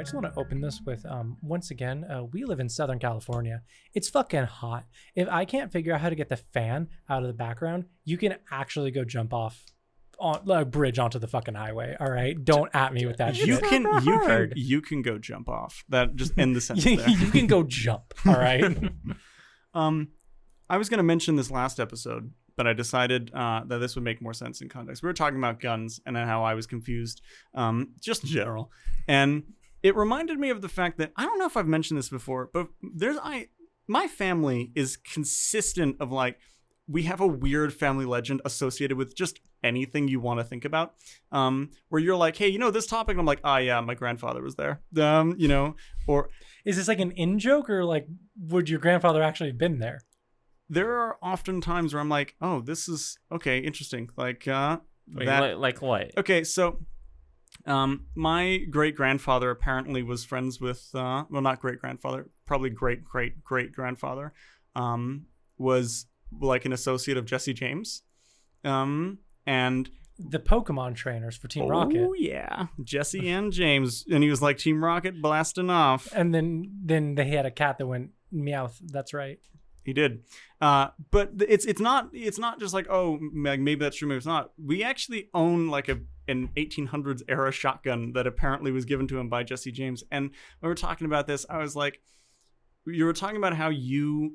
just want to open this with, once again, we live in Southern California. It's fucking hot. If I can't figure out how to get the fan out of the background, you can actually go jump off on a bridge onto the fucking highway. All right, don't at me with that shit. You can go jump off. That just end the sentence there. You can go jump. All right. I was going to mention this last episode, but I decided that this would make more sense in context. We were talking about guns and how I was confused, just in general. And it reminded me of the fact that, I don't know if I've mentioned this before, but my family is consistent of like, we have a weird family legend associated with just anything you want to think about, where you're like, hey, this topic? And I'm like, yeah, my grandfather was there, or... Is this like an in-joke, or like, would your grandfather actually have been there? There are often times where I'm like, oh, this is okay, interesting. Like, like what? Okay, so, my great grandfather apparently was friends with, well, not great grandfather, probably great grandfather, was like an associate of Jesse James, and the Pokemon trainers for Team Rocket. Oh yeah, Jesse and James, and he was like Team Rocket blasting off. And then they had a cat that went Meowth. That's right. He did, but it's not just like, oh, maybe that's true, maybe it's not. We actually own like an 1800s era shotgun that apparently was given to him by Jesse James. And when we were talking about this, I was like, you were talking about how you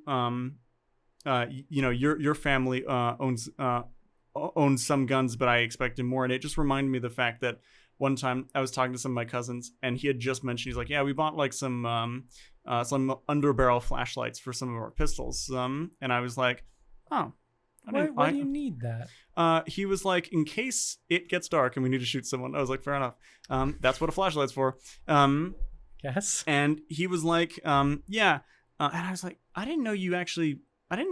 your family owns some guns, but I expected more, and it just reminded me of the fact that one time I was talking to some of my cousins, and he had just mentioned, he's like, yeah, we bought like some underbarrel flashlights for some of our pistols. And I was like, oh, why do you need that? He was like, in case it gets dark and we need to shoot someone. I was like, fair enough. That's what a flashlight's for. Yes. And he was like, yeah. And I was like, I didn't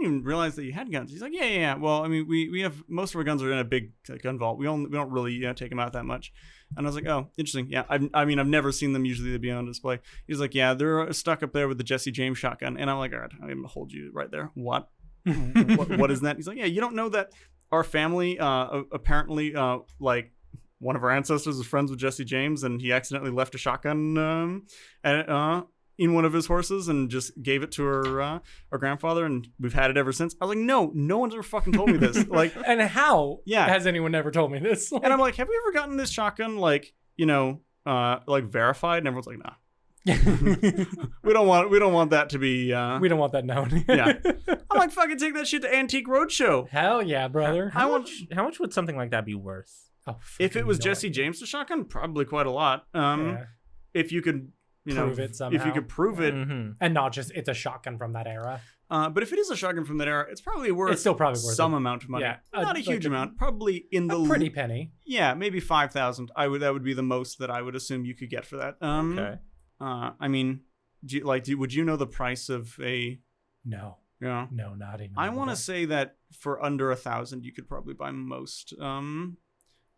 even realize that you had guns. He's like, yeah. Well, I mean, we have, most of our guns are in a big gun vault. We don't really take them out that much. And I was like, oh, interesting. Yeah, I've never seen them. Usually they'd be on display. He's like, yeah, they're stuck up there with the Jesse James shotgun. And I'm like, all right, I'm going to hold you right there. What? What is that? He's like, yeah, you don't know that our family apparently, like, one of our ancestors was friends with Jesse James, and he accidentally left a shotgun in one of his horses and just gave it to our grandfather, and we've had it ever since. I was like, no one's ever fucking told me this. Like, and how has anyone ever told me this? Like, and I'm like, have you ever gotten this shotgun like verified? And everyone's like, nah. we don't want that to be we don't want that known. Yeah. I'm like, fucking take that shit to Antique Roadshow. Hell yeah, brother. How much would something like that be worth? Oh, if it was Jesse James' shotgun, probably quite a lot. If you could prove it somehow. If you could prove it, and not just it's a shotgun from that era. But if it is a shotgun from that era, it's probably worth. It's still probably worth some amount of money. Yeah, not a huge amount. Probably in the pretty penny. Yeah, maybe 5,000. That would be the most that I would assume you could get for that. Okay. I mean, would you know the price of a? No. Yeah. No, not even. I want to say that for under 1,000, you could probably buy most.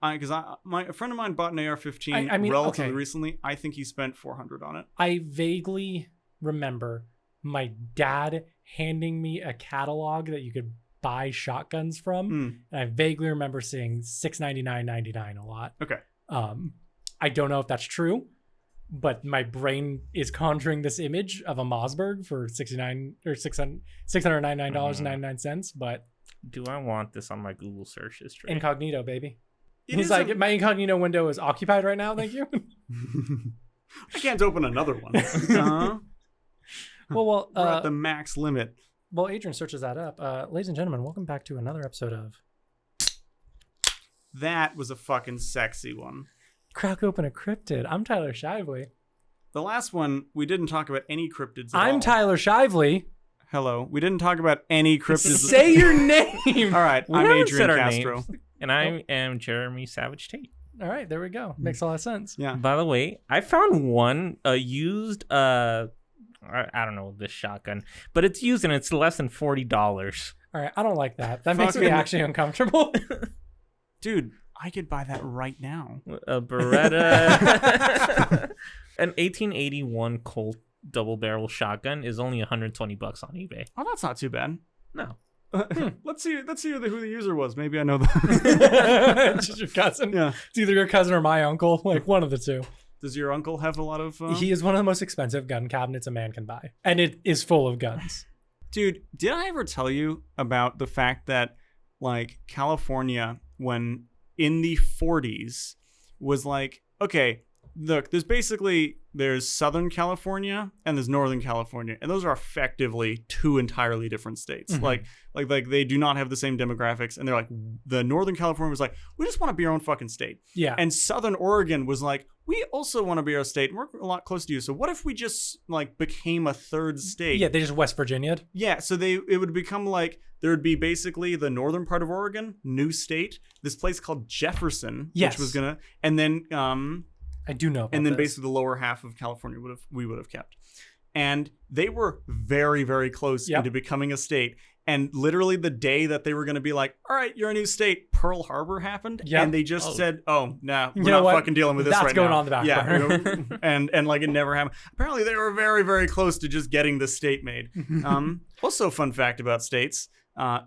Because a friend of mine bought an AR-15 relatively recently. I think he spent $400 on it. I vaguely remember my dad handing me a catalog that you could buy shotguns from, and I vaguely remember seeing $699.99 a lot. Okay. I don't know if that's true, but my brain is conjuring this image of a Mossberg for $699.99. But do I want this on my Google search history? Incognito, baby. He's like, my incognito window is occupied right now. Thank you. I can't open another one. Well, we're at the max limit. Well, Adrian searches that up. Ladies and gentlemen, welcome back to another episode of. That was a fucking sexy one. Crack open a cryptid. I'm Tyler Shively. The last one, we didn't talk about any cryptids at all. I'm Tyler Shively. Hello. We didn't talk about any cryptids. Say your name. All right. I'm Adrian Castro. Names. And I am Jeremy Savage Tate. All right, there we go. Makes a lot of sense. Yeah. By the way, I found one used. I don't know this shotgun, but it's used and it's less than $40. All right, I don't like that. That makes me actually uncomfortable. Dude, I could buy that right now. A Beretta, an 1881 Colt double barrel shotgun is only $120 on eBay. Oh, that's not too bad. No. Let's see who the user was. Maybe I know that. It's just your cousin. Yeah. It's either your cousin or my uncle. Like one of the two. Does your uncle have a lot of? He is one of the most expensive gun cabinets a man can buy, and it is full of guns. Dude, did I ever tell you about the fact that like California, when in the 40s, was like, okay, look, there's Southern California and there's Northern California, and those are effectively two entirely different states. Mm-hmm. Like they do not have the same demographics, and they're like, the Northern California was like, we just want to be our own fucking state. Yeah. And Southern Oregon was like, we also want to be our state, and we're a lot close to you. So what if we just like became a third state? Yeah, they just West Virginia. Yeah, so it would become like there would be basically the northern part of Oregon, new state, this place called Jefferson, Yes. which was gonna, and then I do know. and then this. basically the lower half of California we would have kept, and they were very, very close Yep. into becoming a state. And literally the day that they were going to be like, all right, you're a new state, Pearl Harbor happened. Yep. And they just said, oh, nah, we're You know not what? fucking dealing with this That's right going now. on in the back yeah, burner. and like it never happened. Apparently they were very, very close to just getting the state made. Also, fun fact about states.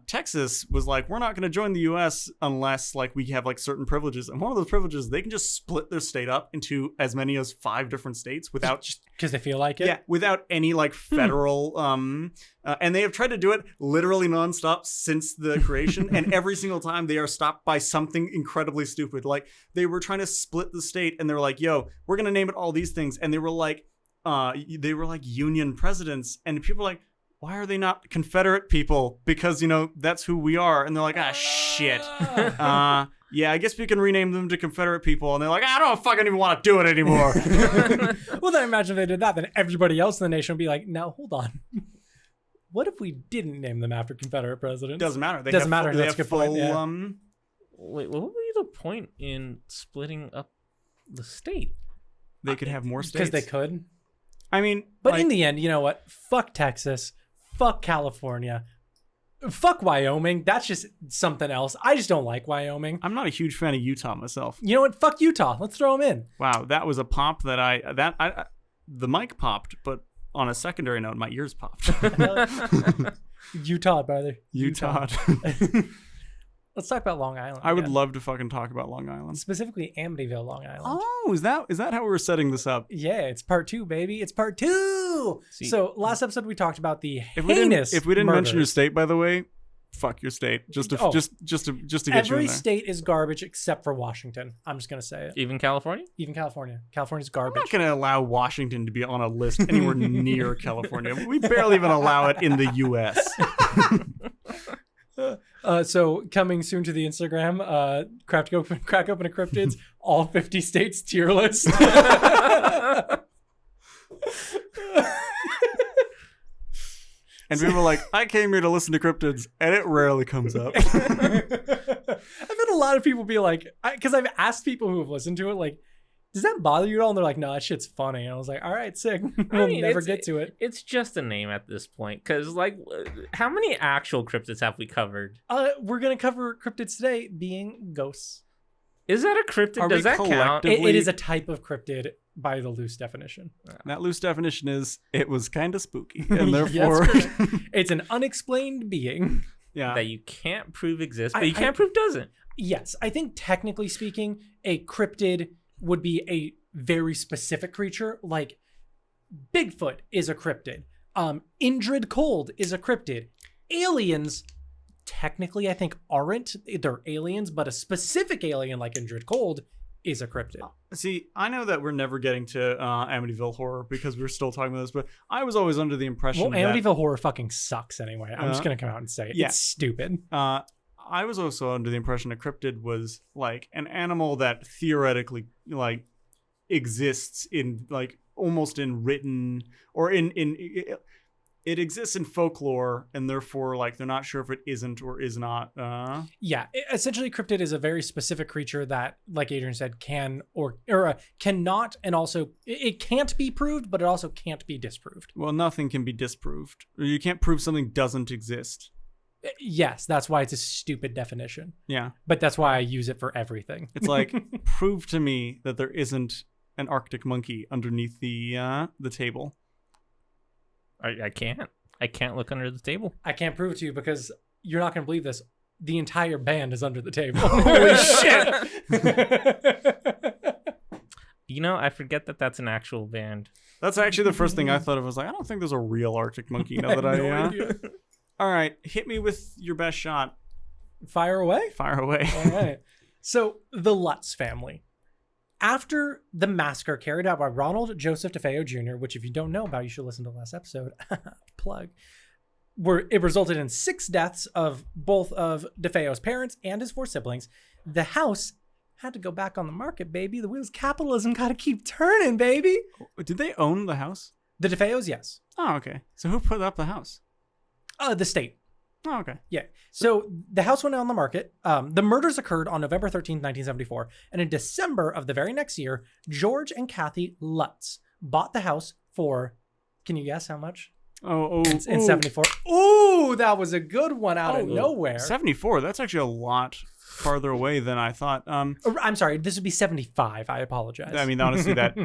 Texas was like, we're not going to join the U.S. unless like we have like certain privileges, and one of those privileges, they can just split their state up into as many as 5 different states without just because they feel like it. yeah, without any like federal and they have tried to do it literally nonstop since the creation, and every single time they are stopped by something incredibly stupid. Like they were trying to split the state, and they were like, "Yo, we're gonna name it all these things," and they were like Union presidents, and people were like, why are they not Confederate people? Because, you know, that's who we are. And they're like, shit. Yeah, I guess we can rename them to Confederate people. And they're like, I don't fucking even want to do it anymore. Well, then imagine if they did that. Then everybody else in the nation would be like, now, hold on. What if we didn't name them after Confederate presidents? Doesn't matter. Doesn't matter. They That's have a good point, full, yeah. Wait, what would be the point in splitting up the state? they could have more states. Because they could. I mean, But like, in the end, you know what? Fuck Texas. Fuck California. Fuck Wyoming. That's just something else. I just don't like Wyoming. I'm not a huge fan of Utah myself. You know what? Fuck Utah. Let's throw them in. Wow, that was a pop that I the mic popped, but on a secondary note, my ears popped. Utah, brother. Utah. Let's talk about Long Island. I would again. love to fucking talk about Long Island. Specifically Amityville, Long Island. Oh, is that how we're setting this up? Yeah, it's part 2, baby. It's part 2. See- So last episode we talked about the If we didn't heinous mention your murders. state, by the way, fuck your state. Just to Oh. just to get you Every in there. state is garbage except for Washington. I'm just gonna say it. Even California? Even California. California's I'm garbage. not going to allow Washington to be on a list anywhere near California. We barely even allow it in the U.S. So coming soon to the Instagram, crack open a cryptids, all 50 states tier list. And people are like, I came here to listen to cryptids, and it rarely comes up. I've had a lot of people be like, because I've asked people who have listened to it, like, does that bother you at all? And they're like, no, that shit's funny. And I was like, all right, sick. We'll never get to it. It's just a name at this point. Because, like, how many actual cryptids have we covered? We're going to cover cryptids today being ghosts. Is that a cryptid? Are Does we that count? collective- It is a type of cryptid by the loose definition. That loose definition is it was kind of spooky, and Yes, therefore, it's an unexplained being. yeah. That you can't prove exists, but I- you can't prove doesn't. Yes, I think technically speaking, a cryptid would be a very specific creature. Like Bigfoot is a cryptid. Indrid Cold is a cryptid. Aliens, technically, I think aren't. They're aliens, but a specific alien like Indrid Cold is a cryptid. See, I know that we're never getting to Amityville horror because we're still talking about this, but I was always under the impression Well, that Amityville horror fucking sucks anyway. I'm just gonna come out and say it. yeah. It's stupid. I was also under the impression a cryptid was like an animal that theoretically like exists in like almost in written or in it exists in folklore, and therefore like they're not sure if it isn't or is not. Yeah, essentially, cryptid is a very specific creature that, like Adrian said, can or cannot, and also it can't be proved, but it also can't be disproved. Well, nothing can be disproved. You can't prove something doesn't exist. Yes, that's why it's a stupid definition, Yeah, but that's why I use it for everything. it's like prove to me that there isn't an Arctic monkey underneath the table. I can't. I can't look under the table. I can't prove it to you because you're not going to believe this. The entire band is under the table. Holy shit! You know, I forget that that's an actual band. That's actually the first thing I thought of. I was like, I don't think there's a real Arctic monkey. Now that no I. idea. All right, hit me with your best shot. Fire away. Fire away. All right. So the Lutz family. After the massacre carried out by Ronald Joseph DeFeo Jr., which if you don't know about, you should listen to the last episode, plug, where it resulted in 6 deaths of both of DeFeo's parents and his 4 siblings, the house had to go back on the market, baby. The wheels of capitalism got to keep turning, baby. Did they own the house? The DeFeos, yes. Oh, okay. So who put up the house? The state. Oh, okay. Yeah. So the house went on the market. The murders occurred on November 13th, 1974. And in December of the very next year, George and Kathy Lutz bought the house for, can you guess how much? In 74. Ooh, that was a good one out of nowhere. 74. That's actually a lot farther away than I thought. I'm sorry. This would be 75. I apologize. I mean, honestly, that...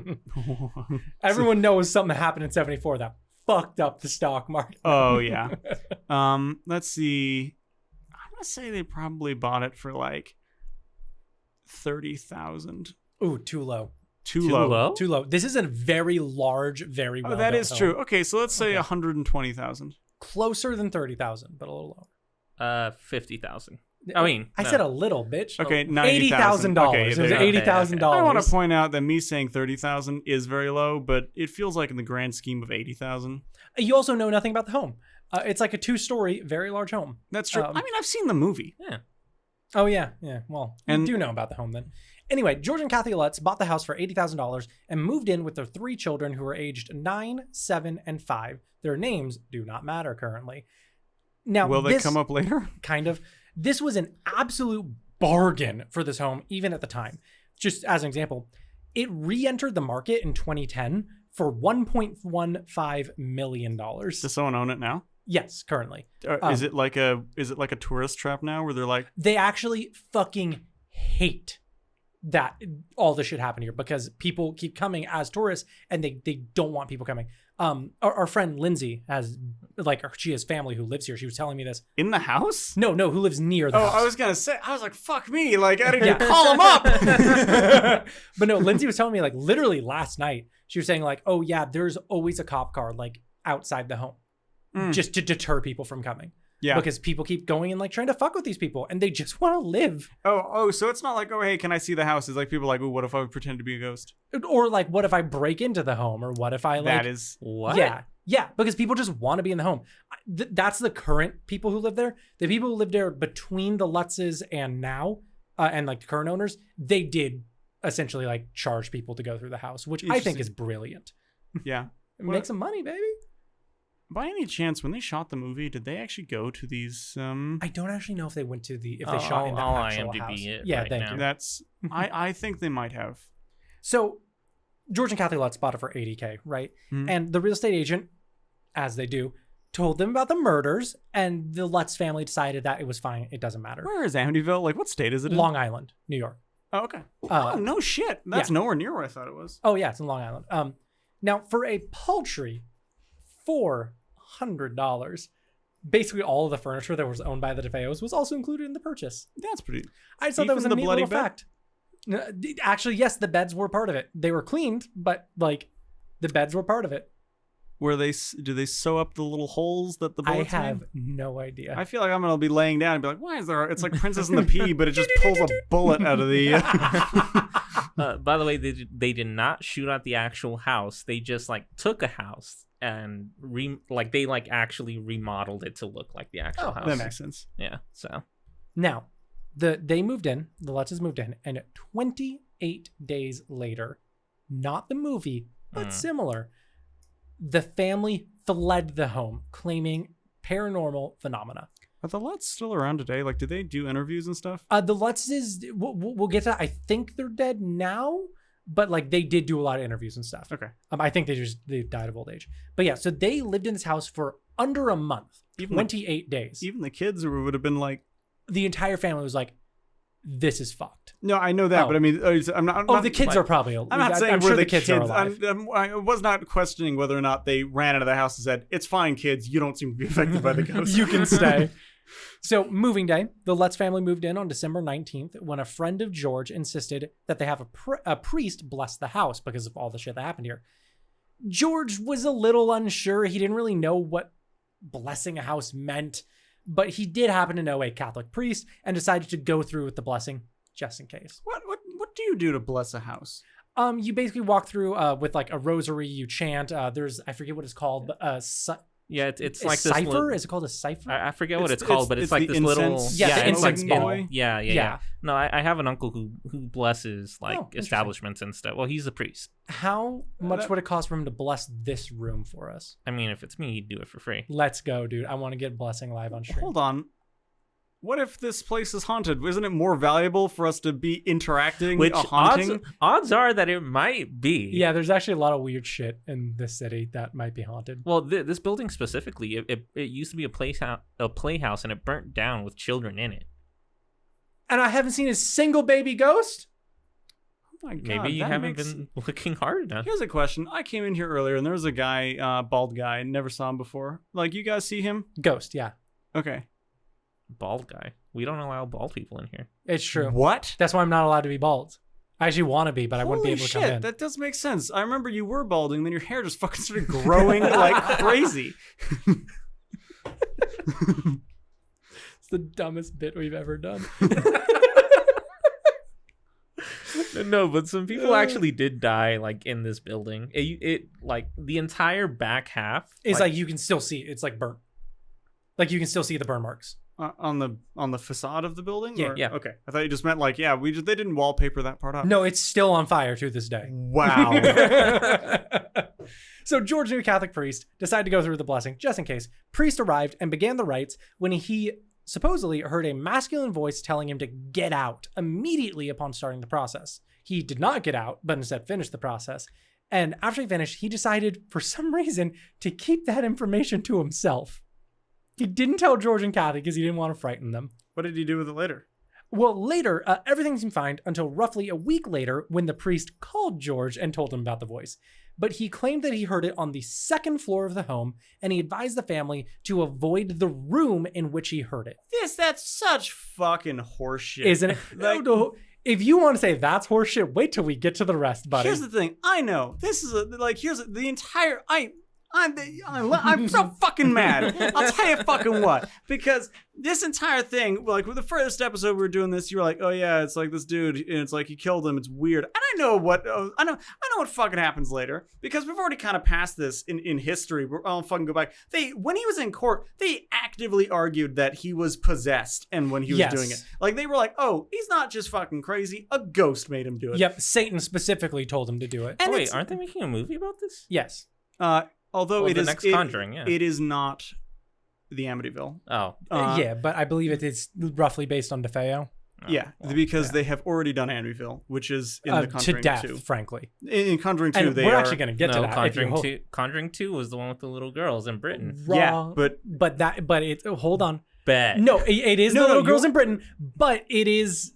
Everyone knows something happened in 74 that fucked up the stock market. Oh, yeah. Let's see. I'm going to say they probably bought it for like 30,000. Ooh, too low. Too low. Too low. This is a very large, very well. Oh, that is home. true. Okay, so let's say 120,000. Closer than 30,000, but a little lower. 50,000. I mean, I said a little, bitch. Okay, $80,000. Okay, It was $80,000. I want to point out that me saying 30,000 is very low, but it feels like in the grand scheme of 80,000. You also know nothing about the home. It's like a 2-story, very large home. That's true. I mean, I've seen the movie. Yeah. Oh, yeah. Yeah. Well, you do know about the home then. Anyway, George and Kathy Lutz bought the house for $80,000 and moved in with their 3 children who were aged 9, 7, and 5. Their names do not matter currently. Now, will they come up later? Kind of. This was an absolute bargain for this home, even at the time. Just as an example, it re-entered the market in 2010 for $1.15 million. Does someone own it now? Yes, currently. Is it like a tourist trap now where they're like... They actually fucking hate that all this shit happened here because people keep coming as tourists and they don't want people coming. Our friend Lindsay has she has family who lives here. She was telling me this. In the house? No, who lives near the house. I was gonna say, I was like, fuck me, like I didn't call him up. But no, Lindsay was telling me like literally last night, she was saying like, oh yeah, there's always a cop car like outside the home just to deter people from coming. Yeah. Because people keep going and like trying to fuck with these people and they just want to live. Oh, so it's not like, oh, hey, can I see the house? It's like people are like, oh, what if I would pretend to be a ghost? Or like, what if I break into the home? Or what if I like... That is... What? Yeah, because people just want to be in the home. That's the current people who live there. The people who lived there between the Lutzes and now, and like the current owners, they did essentially like charge people to go through the house, which I think is brilliant. Yeah. Make some money, baby. By any chance, when they shot the movie, did they actually go to these? I don't actually know if they went to if they shot in the actual house. It yeah, right thank now. you. That's I think they might have. So, George and Kathy Lutz bought it for $80K, right? And the real estate agent, as they do, told them about the murders, and the Lutz family decided that it was fine. It doesn't matter. Where is Amityville? Like, what state is it in? Long Island, New York. Oh, okay. Oh, no shit. That's nowhere near where I thought it was. Oh yeah, it's in Long Island. Now for a paltry $400, basically all of the furniture that was owned by the DeFeos was also included in the purchase. That's pretty. I just thought that was a neat little fact. Actually, yes, the beds were part of it. They were cleaned, but like the beds were part of it. Do they sew up the little holes that the bullets I have made? no idea. I feel like I'm gonna be laying down and be like, why is there? It's like Princess and the Pea, but it just pulls a bullet out of the. By the way, they did not shoot at the actual house. They just like took a house and actually remodeled it to look like the actual house. That makes sense. Yeah. So now, they moved in. The Lutzes moved in, and 28 days later, not the movie, but similar. The family fled the home, claiming paranormal phenomena. Are the Lutz still around today? Like, do they do interviews and stuff? The Lutzes, we'll get to that. I think they're dead now, but like they did do a lot of interviews and stuff. Okay. I think they died of old age. But yeah, so they lived in this house for under a month, 28 days. Even the kids would have been like... The entire family was like, this is fucked. No, I know that, but I mean, I'm not. The kids are probably. I'm not saying I'm sure the kids are alive. I was not questioning whether or not they ran out of the house and said, "It's fine, kids. You don't seem to be affected by the ghost. You can stay." So, moving day, the Lutz family moved in on December 19th when a friend of George insisted that they have a priest bless the house because of all the shit that happened here. George was a little unsure. He didn't really know what blessing a house meant, but he did happen to know a Catholic priest and decided to go through with the blessing just in case. What do you do to bless a house? You basically walk through with like a rosary, you chant. There's, I forget what it's called, Yeah, it's a like this cipher. Is it called a cipher? I forget what it's called, but it's like the this little incense. Yeah, the it's like incense ball. Yeah. No, I have an uncle who blesses like interesting. establishments and stuff. Well, he's a priest. How much would it cost for him to bless this room for us? I mean, if it's me, he'd do it for free. Let's go, dude. I want to get blessing live on stream. Hold on. What if this place is haunted? Isn't it more valuable for us to be interacting Which a haunting? odds are that it might be. Yeah, there's actually a lot of weird shit in this city that might be haunted. Well, this building specifically, it used to be a playhouse, and it burnt down with children in it. And I haven't seen a single baby ghost? Oh my God, Maybe you that haven't makes- been looking hard enough. Here's a question. I came in here earlier and there was a guy, bald guy, never saw him before. Like, you guys see him? Ghost, yeah. Okay. Bald guy. We don't allow bald people in here. It's true. What? That's why I'm not allowed to be bald. I actually want to be, but I wouldn't be Holy able to shit, come in. that does make sense. I remember you were balding, then your hair just fucking started growing like crazy. It's the dumbest bit we've ever done. No, but some people actually did die like in this building. It like the entire back half It's like you can still see it. It's like burnt. Like you can still see the burn marks. On the facade of the building? Yeah, Or- yeah. Okay. I thought you just meant like, yeah, they didn't wallpaper that part up. No, it's still on fire to this day. Wow. So George knew a Catholic priest, decided to go through the blessing just in case. Priest arrived and began the rites when he supposedly heard a masculine voice telling him to get out immediately upon starting the process. He did not get out, but instead finished the process. And after he finished, he decided for some reason to keep that information to himself. He didn't tell George and Kathy because he didn't want to frighten them. What did he do with it later? Well, later, everything seemed fine until roughly a week later when the priest called George and told him about the voice. But he claimed that he heard it on the second floor of the home, and he advised the family to avoid the room in which he heard it. That's such fucking horseshit. Isn't it? Like, No, if you want to say that's horseshit, wait till we get to the rest, buddy. here's the thing. I know. This is here's the entire I'm so fucking mad. I'll tell you fucking what. Because this entire thing, like with the first episode we were doing this, you were like, oh yeah, it's like this dude, and it's like he killed him. It's weird. And I know what fucking happens later because we've already kind of passed this in history. I'll fucking go back. When he was in court, they actively argued that he was possessed, and when he was doing it, like they were like, oh, he's not just fucking crazy. A ghost made him do it. Yep, Satan specifically told him to do it. And wait, aren't they making a movie about this? Yes. Although Well, it the is next it- Conjuring, yeah. it is not the Amityville. Oh, Yeah, but I believe it is roughly based on DeFeo. Yeah, well, because they have already done Amityville, which is in the To Conjuring death, 2. frankly. In Conjuring 2, And they we're are... actually going to get to no, that. Conjuring if 2. Conjuring 2 was the one with the little girls in Britain. Yeah, Wrong. but... Hold on. Bet. No, it is No, the little no, girls you- in Britain, but it is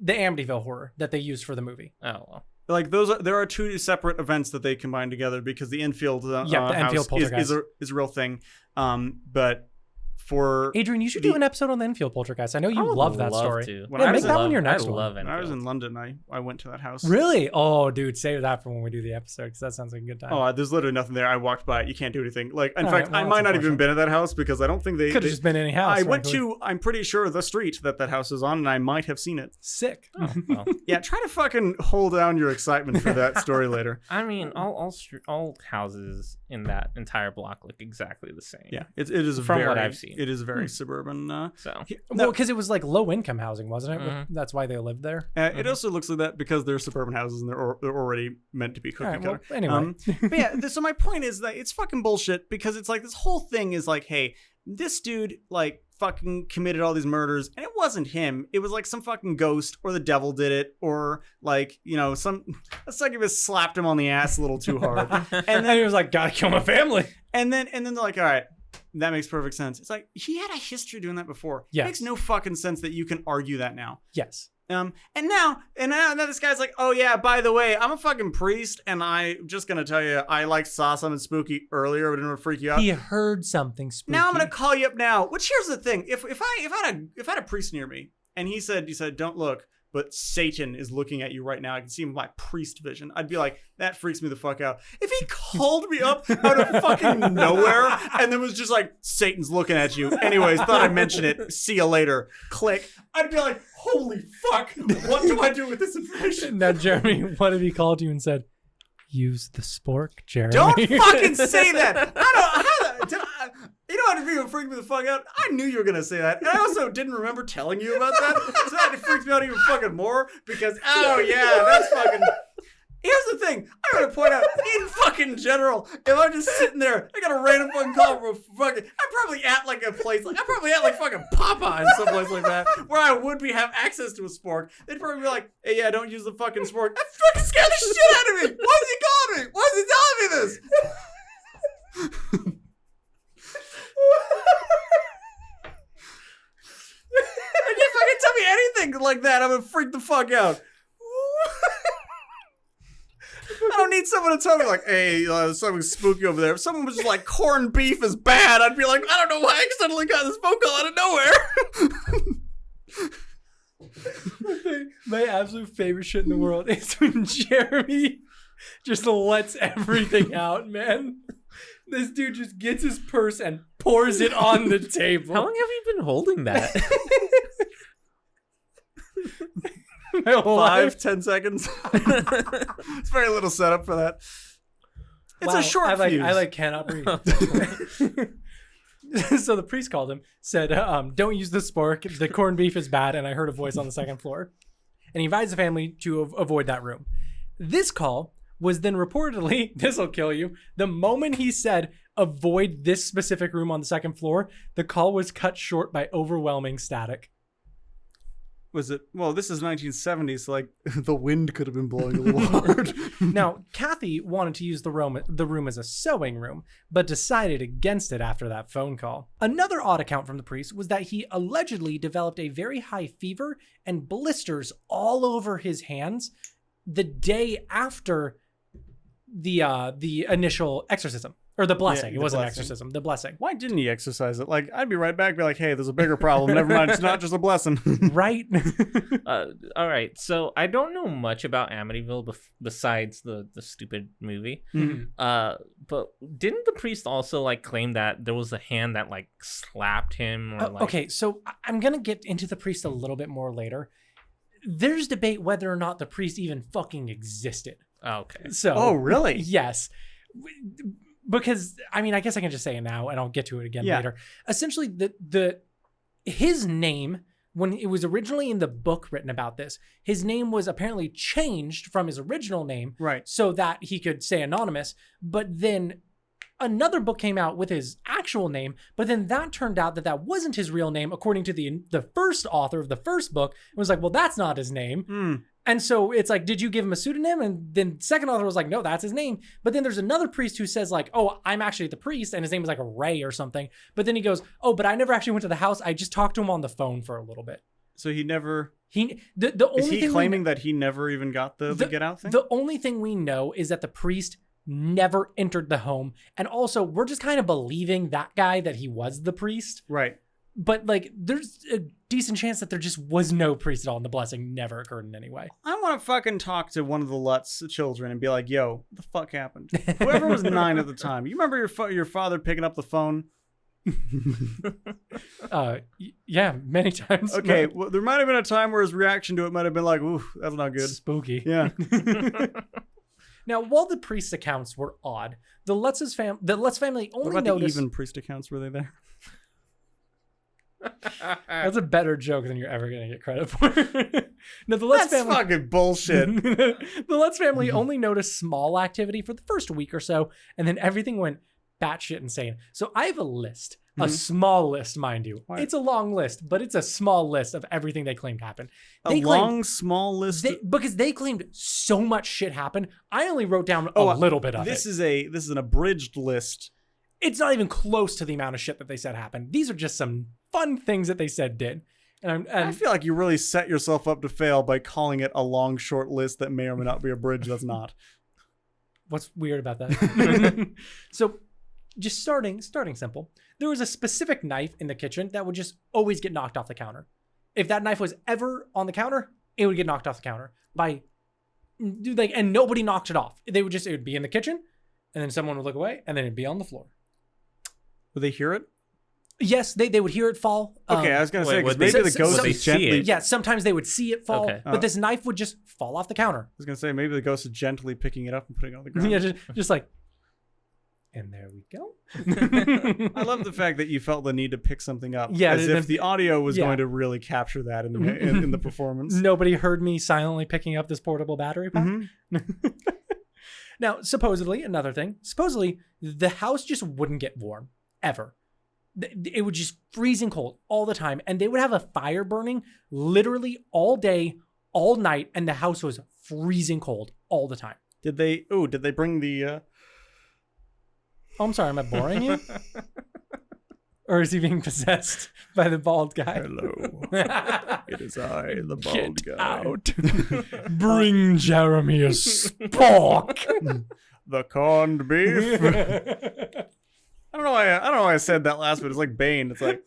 the Amityville horror that they used for the movie. Oh well. Like there are two separate events that they combine together because the Enfield the house Enfield Poltergeist is a real thing. But for Adrian, you should do an episode on the Enfield Poltergeist. I know you love that story. When Yeah, I make was that in- one your next I one. love when I was Enfield. in London, I went to that house. Really? Oh, dude, save that for when we do the episode because that sounds like a good time. Oh, there's literally nothing there. I walked by it. You can't do anything. Like, in All fact, right, well, I might that's not even unfortunate. been at that house because I don't think they... Could have just been any house. I went frankly. to, I'm pretty sure, the street that house is on, and I might have seen it. Sick. Oh, well. Yeah, try to fucking hold down your excitement for that story later. I mean, all houses in that entire block look exactly the same. Yeah, it is From very, what I've seen. It is very suburban. So Well, because it was like low income housing, wasn't it? Mhm. That's why they lived there. It also looks like that because they're suburban houses and they're already meant to be cookie All right, well, cutter. anyway. But yeah, so my point is that it's fucking bullshit because it's like this whole thing is like, hey, this dude like fucking committed all these murders and it wasn't him. It was like some fucking ghost or the devil did it or like, you know, some succubus slapped him on the ass a little too hard. And then he was like, gotta kill my family. And then they're like, all right, that makes perfect sense. It's like he had a history doing that before. Yes. It makes no fucking sense that you can argue that now. Yes. And now this guy's like, oh yeah, by the way, I'm a fucking priest, and I'm just gonna tell you, I like saw something spooky earlier, but didn't freak you out. He heard something spooky. Now I'm gonna call you up now. Which here's the thing: if I had a priest near me, and he said, don't look, but Satan is looking at you right now. I can see him with my priest vision. I'd be like, that freaks me the fuck out. If he called me up out of fucking nowhere and then was just like, Satan's looking at you. Anyways, thought I'd mention it. See you later. Click. I'd be like, holy fuck. What do I do with this information? Now, Jeremy, what if he called you and said, use the spork, Jeremy? Don't fucking say that. You know what even freaked me the fuck out? I knew you were gonna say that, and I also didn't remember telling you about that, so that freaks me out even fucking more. Because that's fucking. Here's the thing: I gotta point out, in fucking general, if I'm just sitting there, I got a random fucking call from a fucking. I'm probably at like a place, like I'm probably at like fucking Popeye, someplace like that, where I would have access to a spork. They'd probably be like, "Hey, yeah, don't use the fucking spork." That fucking scared the shit out of me. Why is he calling me? Why is he telling me this? If you fucking tell me anything like that, I'm gonna freak the fuck out. I don't need someone to tell me like, hey, there's something spooky over there. If someone was just like, corned beef is bad, I'd be like, I don't know why I suddenly got this phone call out of nowhere. My absolute favorite shit in the world is when Jeremy just lets everything out, man. This dude just gets his purse and pours it on the table. How long have you been holding that? 5-10 seconds. It's very little setup for that. It's a short fuse. I cannot breathe. So the priest called him, said, don't use the spork. The corned beef is bad. And I heard a voice on the second floor. And he advised the family to avoid that room. This call was then reportedly, this will kill you, the moment he said, avoid this specific room on the second floor, the call was cut short by overwhelming static. Was it? Well, this is 1970, so like the wind could have been blowing a little hard. Now, Kathy wanted to use the room as a sewing room, but decided against it after that phone call. Another odd account from the priest was that he allegedly developed a very high fever and blisters all over his hands the day after the initial exorcism. Or the blessing. Yeah, it wasn't exorcism. The blessing. Why didn't he exercise it? Like, I'd be right back, be like, hey, there's a bigger problem. Never mind, it's not just a blessing. Right? All right. So I don't know much about Amityville besides the stupid movie. Mm-hmm. But didn't the priest also like claim that there was a hand that like slapped him? Or, like... Okay, so I'm going to get into the priest a little bit more later. There's debate whether or not the priest even fucking existed. Okay. So. Oh, really? Yes. Because, I mean, I guess I can just say it now and I'll get to it again later. Essentially, his name, when it was originally in the book written about this, his name was apparently changed from his original name. Right. So that he could stay anonymous. But then another book came out with his actual name, but then that turned out that wasn't his real name, according to the first author of the first book. It was like, well, that's not his name. And so it's like, did you give him a pseudonym? And then second author was like, no, that's his name. But then there's another priest who says like, oh, I'm actually the priest. And his name is like Ray or something. But then he goes, oh, but I never actually went to the house. I just talked to him on the phone for a little bit. So he never... The only is he thing claiming that he never even got the get out thing? The only thing we know is that the priest never entered the home. And also, we're just kind of believing that guy that he was the priest. Right. But like, there's a decent chance that there just was no priest at all, and the blessing never occurred in any way. I want to fucking talk to one of the Lutz children and be like, "Yo, what the fuck happened?" Whoever was 9 at the time, you remember your father picking up the phone? Yeah, many times. Okay, well, there might have been a time where his reaction to it might have been like, "Ooh, that's not good." Spooky. Yeah. Now, while the priest accounts were odd, the Lutz family only what about noticed. the even priest accounts? Were they there? That's a better joke than you're ever gonna get credit for. No, the Lutz family. That's fucking bullshit. The Lutz family only noticed small activity for the first week or so, and then everything went batshit insane. So I have a list, a small list, mind you. What? It's a long list, but it's a small list of everything they claimed happened. Small list. Because they claimed so much shit happened. I only wrote down a little bit of it. This is an abridged list. It's not even close to the amount of shit that they said happened. These are just some fun things that they said did. I feel like you really set yourself up to fail by calling it a long, short list that may or may not be a bridge that's not. What's weird about that? So, just starting simple. There was a specific knife in the kitchen that would just always get knocked off the counter. If that knife was ever on the counter, it would get knocked off the counter and nobody knocked it off. It would be in the kitchen, and then someone would look away, and then it'd be on the floor. Would they hear it? Yes, they would hear it fall. Okay, I was gonna say because maybe the ghost is gently. Yeah, sometimes they would see it fall, but this knife would just fall off the counter. I was gonna say maybe the ghost is gently picking it up and putting it on the ground. Yeah, just like, and there we go. I love the fact that you felt the need to pick something up, yeah, as if the audio was going to really capture that in the performance. Nobody heard me silently picking up this portable battery pack. Mm-hmm. Now, supposedly, the house just wouldn't get warm ever. It would just freezing cold all the time, and they would have a fire burning literally all day, all night, and the house was freezing cold all the time. Did they bring the Oh, I'm sorry, am I boring you? Or is he being possessed by the bald guy? Hello. It is I, the bald Get guy. Out. Bring Jeremy a spork. The corned beef. I don't know why I said that last bit. It's like Bane. It's like,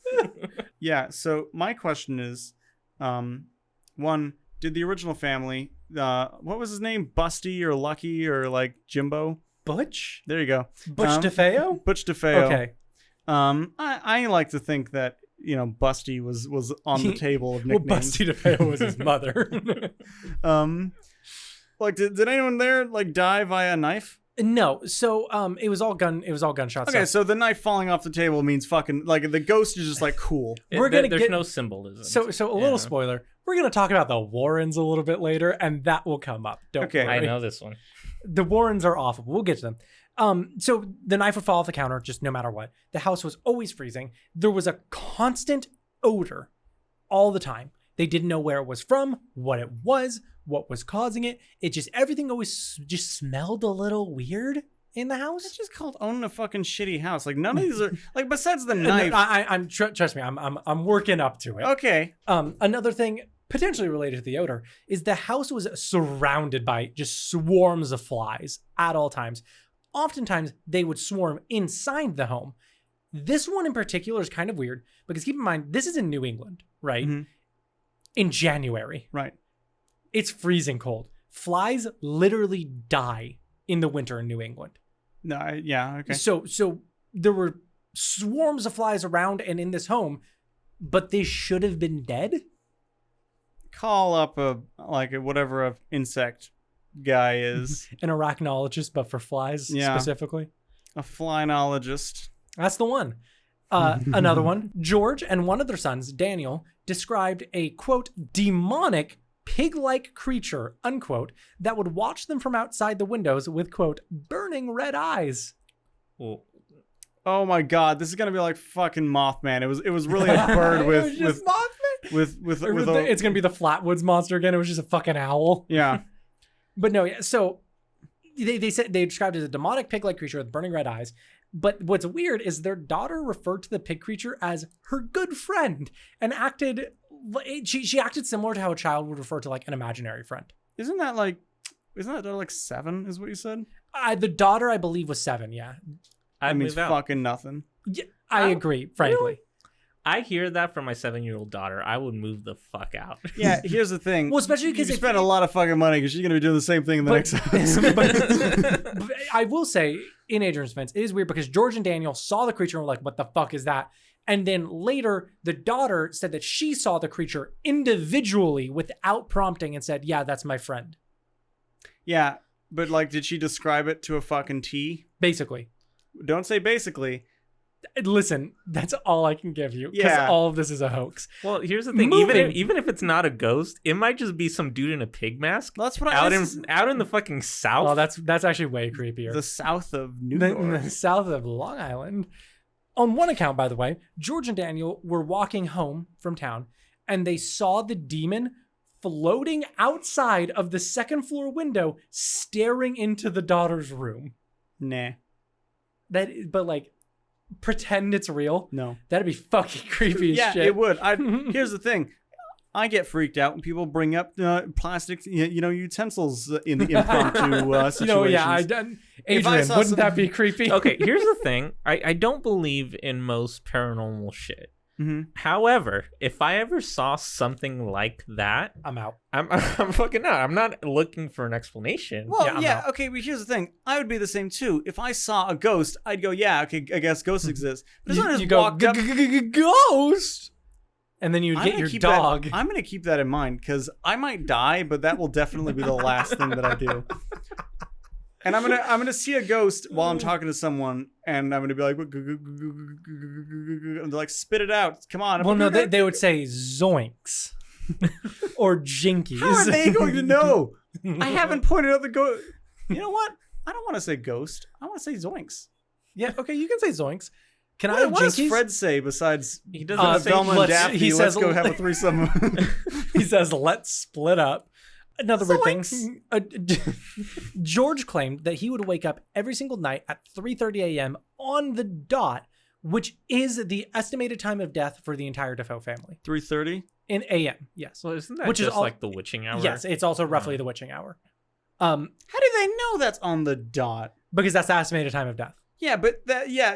yeah. So my question is, one, did the original family, what was his name? Busty or Lucky or like Jimbo? Butch? There you go. Butch DeFeo? Butch DeFeo. Okay. I like to think that, Busty was on the table of nicknames. Well, Busty DeFeo was his mother. Like, did anyone there like die via a knife? No, so it was all gunshots. Okay, so the knife falling off the table means fucking like the ghost is just like cool. There's no symbolism. So a little spoiler. We're gonna talk about the Warrens a little bit later, and that will come up. Don't worry. I know this one. The Warrens are awful. We'll get to them. So the knife would fall off the counter just no matter what. The house was always freezing. There was a constant odor all the time. They didn't know where it was from, what it was, what was causing it. Everything always just smelled a little weird in the house. It's just called owning a fucking shitty house. Like none of these are like besides the knife. Trust me, I'm working up to it. Okay. Another thing potentially related to the odor is the house was surrounded by just swarms of flies at all times. Oftentimes they would swarm inside the home. This one in particular is kind of weird because keep in mind this is in New England, right? Mm-hmm. In January. Right. It's freezing cold. Flies literally die in the winter in New England. No, yeah, okay. So there were swarms of flies around and in this home, but they should have been dead. Call up whatever a insect guy is. An arachnologist, but for flies specifically. A flynologist. That's the one. Another one, George and one of their sons, Daniel, described a, quote, demonic pig-like creature, unquote, that would watch them from outside the windows with, quote, burning red eyes. Oh my God, this is gonna be like fucking Mothman. It was really a bird with Mothman? It's gonna be the Flatwoods monster again. It was just a fucking owl. Yeah. But no, yeah. So they said they described it as a demonic pig-like creature with burning red eyes. But what's weird is their daughter referred to the pig creature as her good friend and she acted similar to how a child would refer to like an imaginary friend. Isn't that like 7 is what you said? The daughter, I believe, was 7. Yeah. That means fucking nothing. Yeah, I agree, frankly. Really? I hear that from my 7-year-old daughter. I would move the fuck out. Yeah, here's the thing. Well, especially because you spend a lot of fucking money because she's going to be doing the same thing in the next house. But I will say, in Adrian's defense, it is weird because George and Daniel saw the creature and were like, what the fuck is that? And then later, the daughter said that she saw the creature individually without prompting and said, yeah, that's my friend. Yeah, but like, did she describe it to a fucking T? Basically. Don't say basically. Listen, that's all I can give you because all of this is a hoax. Well, here's the thing: even if it's not a ghost, it might just be some dude in a pig mask. That's what out in the fucking south. Oh, that's actually way creepier. The south of New York, the south of Long Island. On one account, by the way, George and Daniel were walking home from town, and they saw the demon floating outside of the second floor window, staring into the daughter's room. Nah. But like. Pretend it's real. No, that'd be fucking creepy as shit. Yeah, it would. Here's the thing. I get freaked out when people bring up plastic, utensils in the impromptu situations. Adrian, wouldn't that be creepy? Okay, here's the thing. I don't believe in most paranormal shit. Mm-hmm. However, if I ever saw something like that, I'm out. I'm fucking out. I'm not looking for an explanation. Well, okay, but here's the thing. I would be the same too. If I saw a ghost, I'd go, yeah, okay, I guess ghosts exist. But as soon as you walk up, ghost, and then you get your dog. I'm gonna keep that in mind because I might die, but that will definitely be the last thing that I do. And I'm gonna see a ghost while I'm talking to someone, and I'm gonna be like, and they're like, spit it out, come on. Well, no, they would say zoinks or jinkies. How are they going to know? I haven't pointed out the ghost. You know what? I don't want to say ghost. I want to say zoinks. Yeah, okay, you can say zoinks. Can I have what jinkies? does Fred say besides he doesn't say Velma and Daphne? He Let's says, go have a threesome. He says, let's split up. Another weird thing. George claimed that he would wake up every single night at 3:30 a.m. on the dot, which is the estimated time of death for the entire Defoe family. 3:30 in a.m. Yes. Well, isn't that which just is like the witching hour? Yes, it's also roughly the witching hour. How do they know that's on the dot? Because that's the estimated time of death. Yeah, but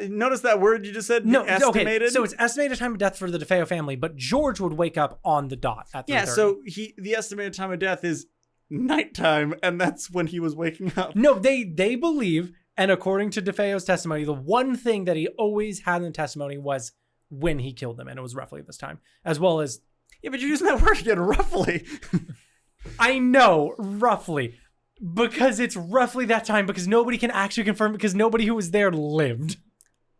notice that word you just said? No, estimated? Okay, so it's estimated time of death for the DeFeo family, but George would wake up on the dot at 3:30. Yeah, so the estimated time of death is nighttime, and that's when he was waking up. No, they believe, and according to DeFeo's testimony, the one thing that he always had in the testimony was when he killed them, and it was roughly this time, as well as... Yeah, but you're using that word again, roughly. I know, roughly. Because it's roughly that time, because nobody can actually confirm, because nobody who was there lived.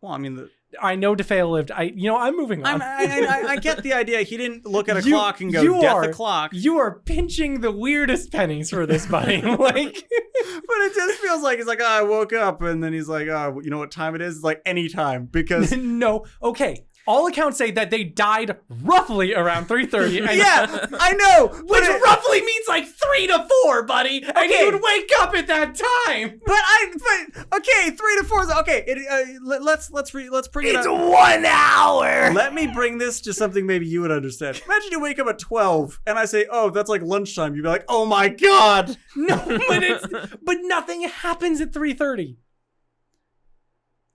Well, I mean... I know DeFeo lived. I'm moving on. I get the idea. He didn't look at a clock and go, death o'clock. You are pinching the weirdest pennies for this, buddy. But it just feels like, it's like, I woke up, and then he's like, you know what time it is? It's like any time, because... No, okay. All accounts say that they died roughly around 3:30. Yeah, I know. Which roughly means like 3 to 4, buddy. And he would wake up at that time. But okay, 3 to 4 is okay. Let's bring it up. It's 1 hour. Let me bring this to something maybe you would understand. Imagine you wake up at 12 and I say, oh, that's like lunchtime. You'd be like, oh my God. No, but nothing happens at 3:30.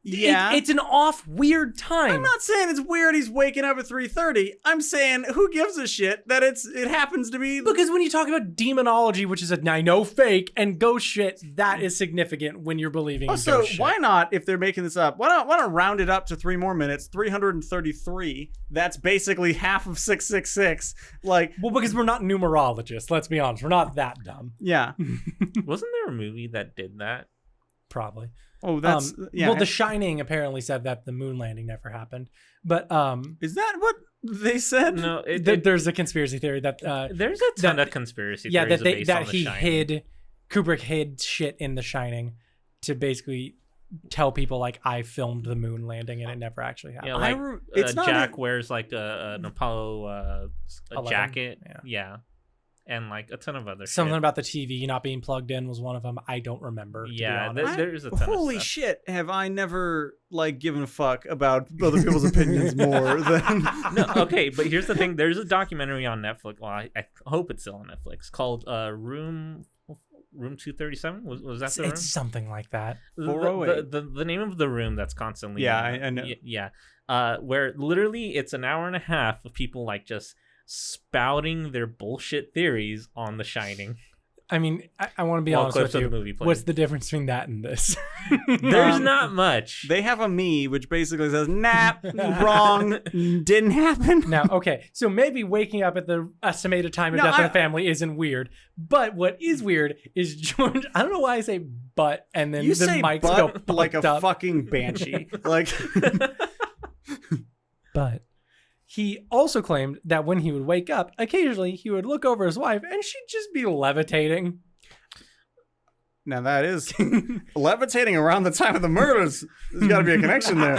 Yeah, it's an off weird time. I'm not saying it's weird he's waking up at 3:30. I'm saying who gives a shit that it happens to be. Because when you talk about demonology, which is I know fake, and ghost shit, that is significant when you're believing in ghost shit. Why not, if they're making this up, why not round it up to 3 more minutes, 333. That's basically half of 666. Well, because we're not numerologists, let's be honest. We're not that dumb. Yeah. Wasn't there a movie that did that? Probably. Oh, that's yeah. Well, The Shining apparently said that the moon landing never happened, but is that what they said? No, there's a conspiracy theory that there's a ton of conspiracy theories based on The Shining. Kubrick hid shit in The Shining to basically tell people like I filmed the moon landing and it never actually happened. Yeah, Jack wears like an Apollo jacket. Yeah. And like a ton of other something shit. About the TV not being plugged in was one of them. I don't remember. Yeah, there's a ton holy of stuff. Shit! Have I never given a fuck about other people's opinions more than? No, okay, but here's the thing. There's a documentary on Netflix. Well, I hope it's still on Netflix called Room 237. Was that the room? It's something like that. 408. The name of the room that's constantly. Yeah, I know. Yeah, where literally it's an hour and a half of people like just spouting their bullshit theories on The Shining. I mean, I want to be honest with you. What's the difference between that and this? There's not much. They have a me, which basically says, nah, wrong, didn't happen. Now, okay, so maybe waking up at the estimated time of death of the family isn't weird, but what is weird is George, I don't know why I say but, and then you the say mics but go like a up. fucking banshee. But he also claimed that when he would wake up, occasionally he would look over his wife and she'd just be levitating. Now that is levitating around the time of the murders. There's got to be a connection there.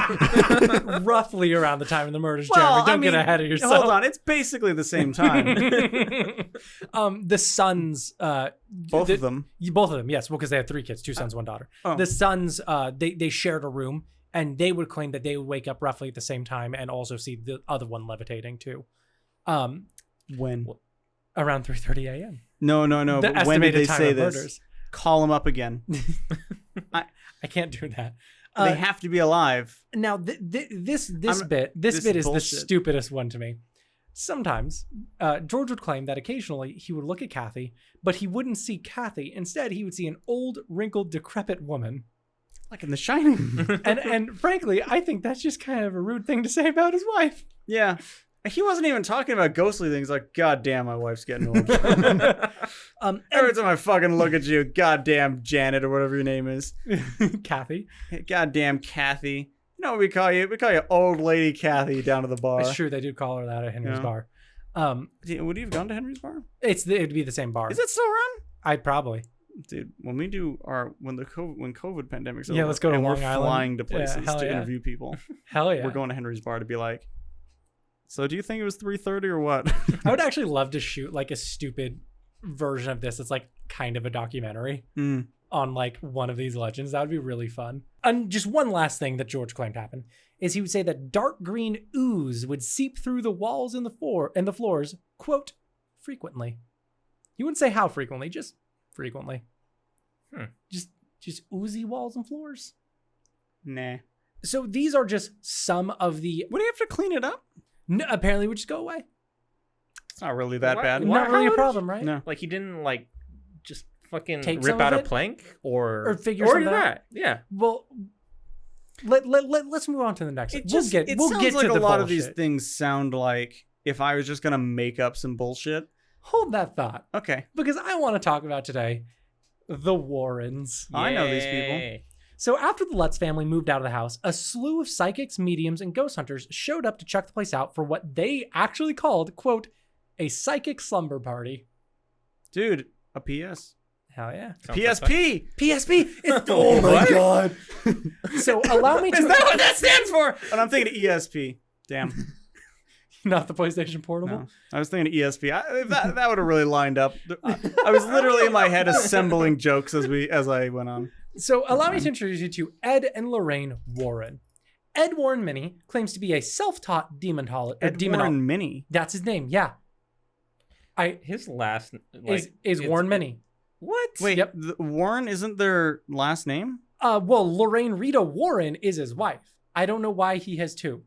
Roughly around the time of the murders, Jeremy. Don't get ahead of yourself. Hold on, it's basically the same time. The sons, both of them, yes. Well, because they had 3 kids, 2 sons, 1 daughter. Oh. The sons, they shared a room. And they would claim that they would wake up roughly at the same time and also see the other one levitating too. When? Around 3:30 a.m. No. The But when did they estimated time say of this? murders. Call them up again. I can't do that. They have to be alive. Now, this this bit is the bullshit. stupidest one to me. Sometimes, George would claim that occasionally he would look at Kathy, but he wouldn't see Kathy. Instead, he would see an old, wrinkled, decrepit woman. Like in The Shining. and frankly, I think that's just kind of a rude thing to say about his wife. Yeah. He wasn't even talking about ghostly things like, God damn, my wife's getting old. Every time I fucking look at you, goddamn Janet or whatever your name is. Kathy. Goddamn Kathy. You know what we call you? We call you old lady Kathy down to the bar. It's true, they do call her that at Henry's bar. Would you have gone to Henry's bar? It'd be the same bar. Is it still run? I'd probably. Dude, when we do when COVID pandemic's over, Yeah, let's go to and Long we're Island. flying to places hell to yeah. interview people. Hell yeah. We're going to Henry's bar to be like, so do you think it was 3:30 or what? I would actually love to shoot like a stupid version of this. It's like kind of a documentary on like one of these legends. That would be really fun. And just one last thing that George claimed happened is he would say that dark green ooze would seep through the walls and the floors, quote, frequently. He wouldn't say how frequently, just frequently. Just oozy walls and floors. Nah. So these are just some of the. Would he have to clean it up? No, apparently, would just go away. It's not really that bad. Not really a problem, right? No. Like he didn't like just fucking Take rip some out of a it? plank or figure or something out? that. Yeah. Well, let's move on to the next. It We'll sounds get like to a the lot of these bullshit. things sound like if I was just gonna make up some bullshit. Hold that thought, Okay. because I want to talk about today the Warrens. I know these people. Yay. So after the Lutz family moved out of the house, a slew of psychics, mediums, and ghost hunters showed up to check the place out for what they actually called, quote, a psychic slumber party. Dude, a PS. Hell yeah. Sounds like PSP. PSP. It's, Oh my What? god. So allow me to. Is that what that stands for? And I'm thinking ESP. Damn. Not the PlayStation Portable. No. I was thinking ESP. That would have really lined up. I was literally in my head assembling jokes as I went on. So allow me to introduce you to Ed and Lorraine Warren. Ed Warren Minnie claims to be a self-taught demonologist. Warren Minnie. That's his name. Yeah. His last like, Is Warren Minnie. What? Wait, Yep. Warren isn't their last name? Well, Lorraine Rita Warren is his wife. I don't know why he has two.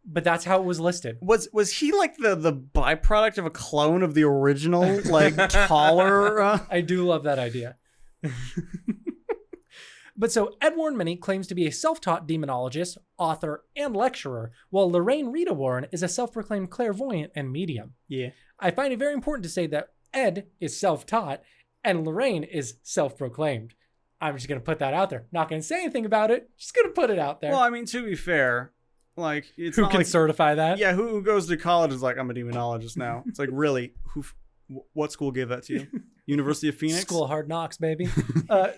But that's how it was listed. Was he like the byproduct of a clone of the original, like taller? I do love that idea. But so Ed Warren Minnie claims to be a self-taught demonologist, author, and lecturer, while Lorraine Rita Warren is a self-proclaimed clairvoyant and medium. Yeah. I find it very important to say that Ed is self-taught and Lorraine is self-proclaimed. I'm just going to put that out there. Not going to say anything about it. Just going to put it out there. Well, I mean, to be fair, like it's Who not can like, certify that? yeah, who goes to college is like, I'm a demonologist now. It's like, really, what school gave that to you? University of Phoenix? School of Hard Knocks, baby.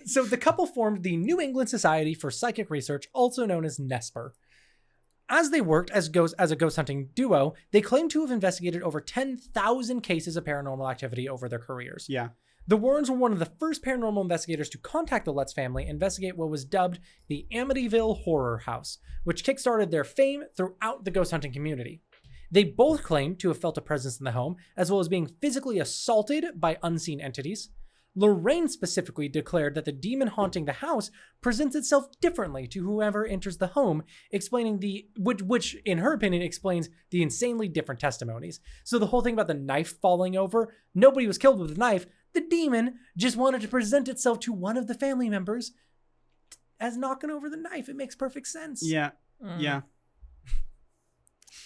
So the couple formed the New England Society for Psychic Research, also known as NESPR. As they worked as a ghost hunting duo, they claimed to have investigated over 10,000 cases of paranormal activity over their careers. Yeah. The Warrens were one of the first paranormal investigators to contact the Lutz family and investigate what was dubbed the Amityville Horror House, which kickstarted their fame throughout the ghost hunting community. They both claimed to have felt a presence in the home, as well as being physically assaulted by unseen entities. Lorraine specifically declared that the demon haunting the house presents itself differently to whoever enters the home, explaining which in her opinion explains the insanely different testimonies. So the whole thing about the knife falling over, nobody was killed with a knife. The demon just wanted to present itself to one of the family members as knocking over the knife. It makes perfect sense. Yeah. Yeah.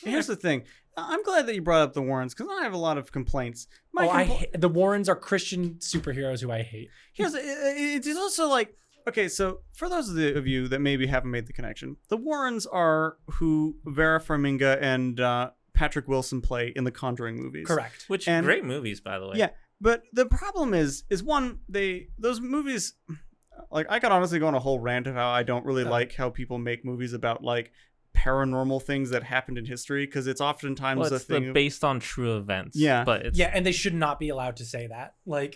Here's the thing. I'm glad that you brought up the Warrens because I have a lot of complaints. The Warrens are Christian superheroes who I hate. It's also like, okay, so for those of you that maybe haven't made the connection, the Warrens are who Vera Farmiga and Patrick Wilson play in the Conjuring movies. Correct. Which And- great movies, by the way. Yeah, but the problem is one, those movies, like I could honestly go on a whole rant of how I don't really like how people make movies about like paranormal things that happened in history because it's oftentimes Well, a it's thing based on true events. Yeah. But it's And they should not be allowed to say that. Like,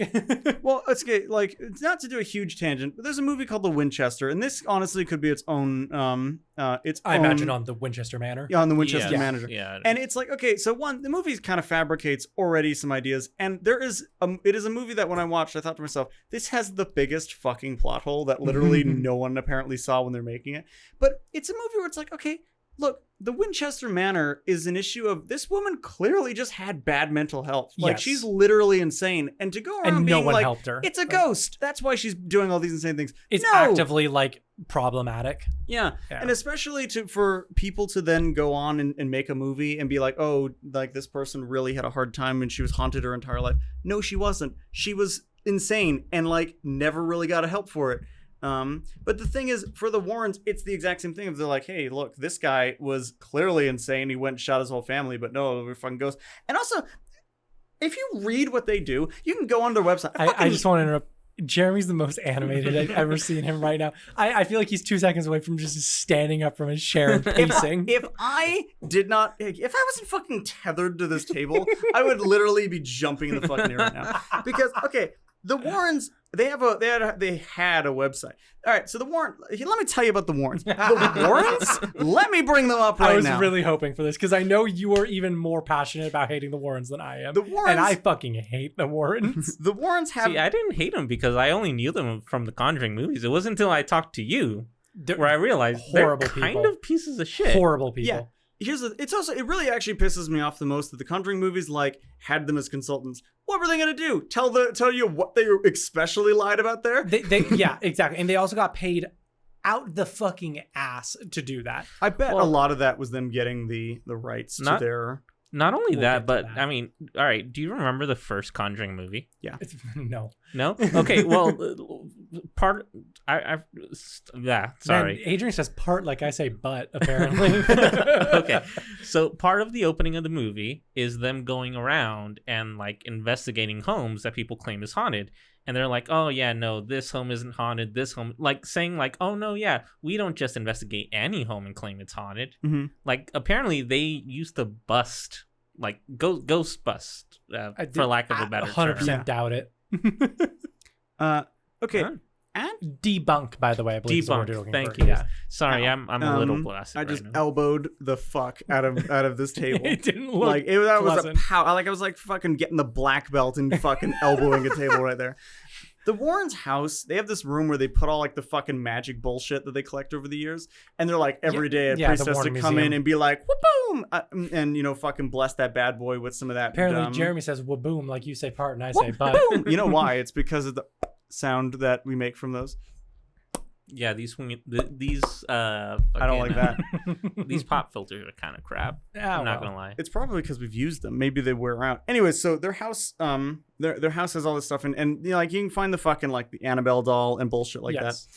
Well, it's okay. Like, it's not to do a huge tangent, but there's a movie called The Winchester, and this honestly could be its own its I own, imagine on the Winchester Manor. on the Winchester Yes. Manor. Yeah. And it's like, okay, so one, the movie kind of fabricates already some ideas, and it is a movie that when I watched, I thought to myself, this has the biggest fucking plot hole that literally no one apparently saw when they're making it. But it's a movie where it's like, okay, look, the Winchester Manor is an issue of this woman clearly just had bad mental health. Like, Yes. she's literally insane. And to go around And being no one like, helped her. it's a ghost. That's why she's doing all these insane things. It's No! actively like problematic. Yeah. Yeah. And especially for people to then go on and make a movie and be like, oh, like this person really had a hard time and she was haunted her entire life. No, she wasn't. She was insane and like never really got a help for it. But the thing is, for the Warrens, it's the exact same thing. They're like, hey, look, this guy was clearly insane. He went and shot his whole family, but no, we're fucking ghosts. And also, if you read what they do, you can go on their website. I just want to interrupt. Jeremy's the most animated I've ever seen him right now. I feel like he's 2 seconds away from just standing up from his chair and pacing. If I wasn't fucking tethered to this table, I would literally be jumping in the fucking air right now. Because, okay, the Warrens, they had a website. All right, so the Warren, let me tell you about the Warrens. The Warrens? Let me bring them up right now. I was really hoping for this because I know you are even more passionate about hating the Warrens than I am. The Warrens, and I fucking hate the Warrens. The Warrens have... See, I didn't hate them because I only knew them from the Conjuring movies. It wasn't until I talked to you where I realized horrible they're kind people. of pieces of shit. Horrible people. Yeah. It really actually pisses me off the most that the Conjuring movies like had them as consultants. What were they gonna do? Tell you what they especially lied about there? Yeah, exactly. And they also got paid out the fucking ass to do that. I bet a lot of that was them getting the rights to their... Not only We'll that, get but to that. I mean, all right. Do you remember the first Conjuring movie? Yeah. No. No. Okay. Well, sorry. Man, Adrian says part like I say but, apparently. Okay. So part of the opening of the movie is them going around and like investigating homes that people claim is haunted. And they're like, oh, yeah, no, this home isn't haunted. This home, like saying like, oh, no, yeah, we don't just investigate any home and claim it's haunted. Mm-hmm. Like, apparently they used to bust, like, ghost bust, for lack of a better 100% term. doubt it. Okay. Huh? And Debunk, by the way, I believe is the word you're Debunk. looking Thank for. you. Yeah. Sorry, I'm a little blasted I just right now. elbowed the fuck out of this table. It didn't look Like that was a pleasant. pow. Like I was like fucking getting the black belt and fucking elbowing a table right there. The Warrens' house, they have this room where they put all like the fucking magic bullshit that they collect over the years, and they're like every day a yeah, priest the has to Warren come in Museum. and be like, boom, and fucking bless that bad boy with some of that. Apparently, Jeremy says waboom like you say part and I say but. Boom. You know why? It's because of the sound that we make from those. Yeah, these I don't like that. These pop filters are kind of crap. Yeah, I'm not well. gonna lie. It's probably because we've used them. Maybe they wear out. Anyways, so their house, their house has all this stuff, and you know, like you can find the fucking like the Annabelle doll and bullshit like that. Yes.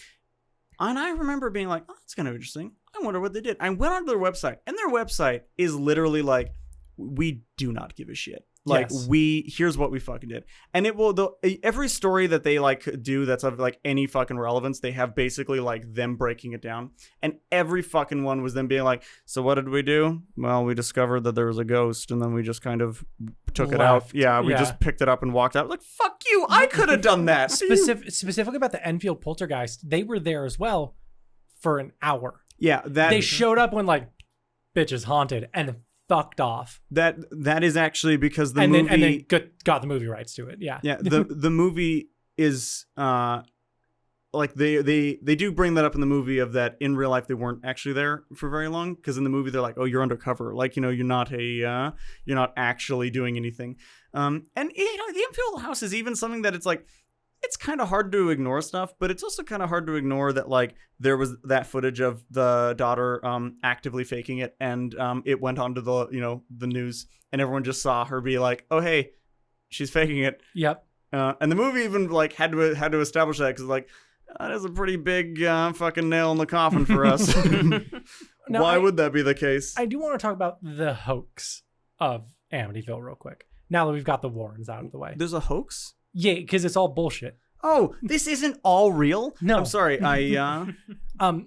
And I remember being like, oh, that's kind of interesting. I wonder what they did. I went onto their website, and their website is literally like, we do not give a shit. Like Yes. here's what we fucking did. And it will, every story that they like do that's of like any fucking relevance, they have basically like them breaking it down. And every fucking one was them being like, so what did we do? Well, we discovered that there was a ghost, and then we just kind of took it out. Left. Yeah, we Yeah. just picked it up and walked out. Like, fuck you, I could have done that. Specifically about the Enfield Poltergeist, they were there as well for an hour. Yeah, that They showed up when like, bitch is haunted, and then fucked off. that is actually because the and movie then got the movie rights to it. Yeah. yeah, the movie is like they do bring that up in the movie of that in real life they weren't actually there for very long, because in the movie they're like, oh, you're undercover, like, you know, you're not actually doing anything. And you know, the Enfield house is even something that it's like, it's kind of hard to ignore stuff, but it's also kind of hard to ignore that like there was that footage of the daughter actively faking it, and it went onto the, you know, the news, and everyone just saw her be like, oh, hey, she's faking it. Yep. And the movie even like had to establish that, because like, that is a pretty big fucking nail in the coffin for us. Now, Why would that be the case? I do want to talk about the hoax of Amityville real quick. Now that we've got the Warrens out of the way. There's a hoax? Yeah, because it's all bullshit. Oh, this isn't all real? No. I'm sorry.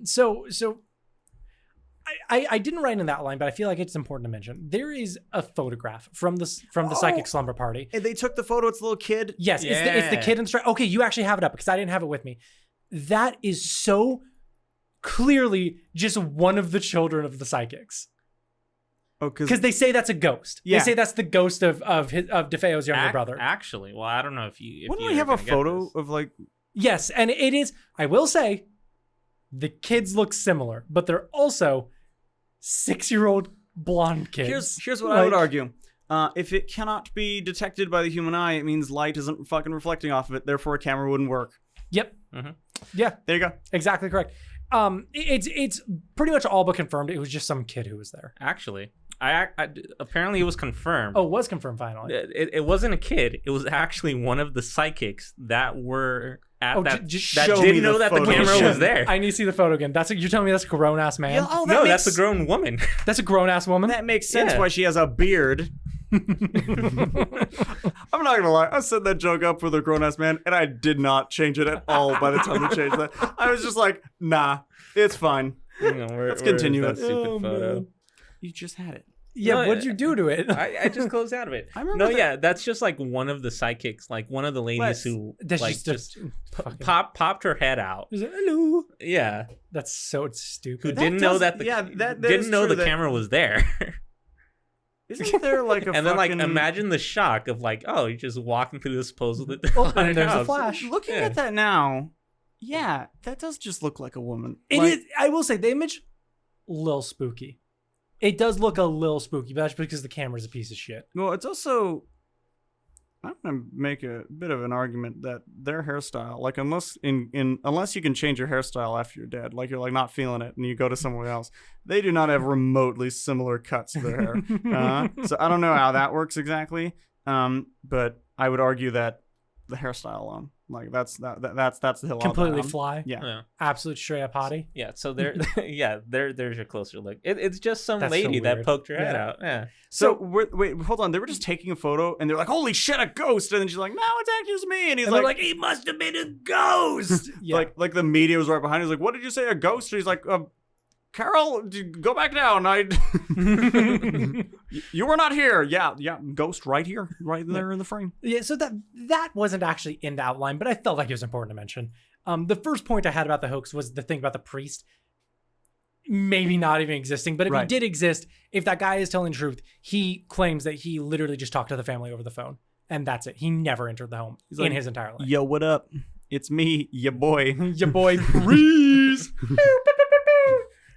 So I didn't write in that line, but I feel like it's important to mention. There is a photograph from the psychic slumber party. And they took the photo. It's the little kid. Yes, it's the kid in stripes. Okay, you actually have it up because I didn't have it with me. That is so clearly just one of the children of the psychics. Oh, because they say that's a ghost. Yeah. They say that's the ghost of DeFeo's younger brother. Actually, well, I don't know if you. Wouldn't we have a photo of like? Yes, and it is. I will say, the kids look similar, but they're also 6-year-old blonde kids. Here's what I would argue. If it cannot be detected by the human eye, it means light isn't fucking reflecting off of it. Therefore, a camera wouldn't work. Yep. Mm-hmm. Yeah. There you go. Exactly correct. It's pretty much all but confirmed. It was just some kid who was there. Actually, I apparently it was confirmed. Oh, it was confirmed finally. It wasn't a kid. It was actually one of the psychics that were at that show me didn't know the that the photo. camera was there. I need to see the photo again. You're telling me that's a grown ass man? Yeah, No, that's a grown woman. That's a grown ass woman. That makes sense Yeah. why she has a beard. I'm not gonna lie, I set that joke up with a grown-ass man, and I did not change it at all by the time we changed that. I was just like, nah, it's fine. Let's continue that it. stupid photo. Man. You just had it. Yeah, No, what'd you do to it? I just closed out of it. I remember that. That's just like one of the psychics, like one of the ladies who That's like just fucking- popped her head out. Is it, hello. Yeah, That's so who stupid. didn't know that the didn't know the camera was there. Isn't there like a And then like fucking... imagine the shock of like, oh, you're just walking through this supposedly Oh, haunted and there's a house. flash. Looking Yeah. at that now, yeah, that does just look like a woman. It Like, is. I will say the image, little spooky. It does look a little spooky, but that's because the camera's a piece of shit. Well, it's also... I'm gonna make a bit of an argument that their hairstyle, like unless you can change your hairstyle after you're dead, like you're like not feeling it and you go to somewhere else, they do not have remotely similar cuts to their hair. So I don't know how that works exactly. But I would argue that the hairstyle alone, like that's the hill. I'll Completely die on. fly. Yeah. Absolute straight up hottie. Yeah, so there's your closer look. It's just some That's so lady that weird. poked her head Yeah. out. Yeah. So wait, hold on. They were just taking a photo and they're like, "Holy shit, a ghost!" And then she's like, "No, it's actually just me." And he's And they're like, like, he must have been a ghost. Yeah. like the media was right behind. He's like, "What did you say? A ghost?" And he's like, "Carol, go back down. You were not here." Yeah, ghost right here, right there in the frame. Yeah, so that wasn't actually in the outline, but I felt like it was important to mention. The first point I had about the hoax was the thing about the priest maybe not even existing, but if he Right. did exist, if that guy is telling the truth, he claims that he literally just talked to the family over the phone, and that's it. He never entered the home in like, his entire life. Yo, what up? It's me, your boy. Your boy priest.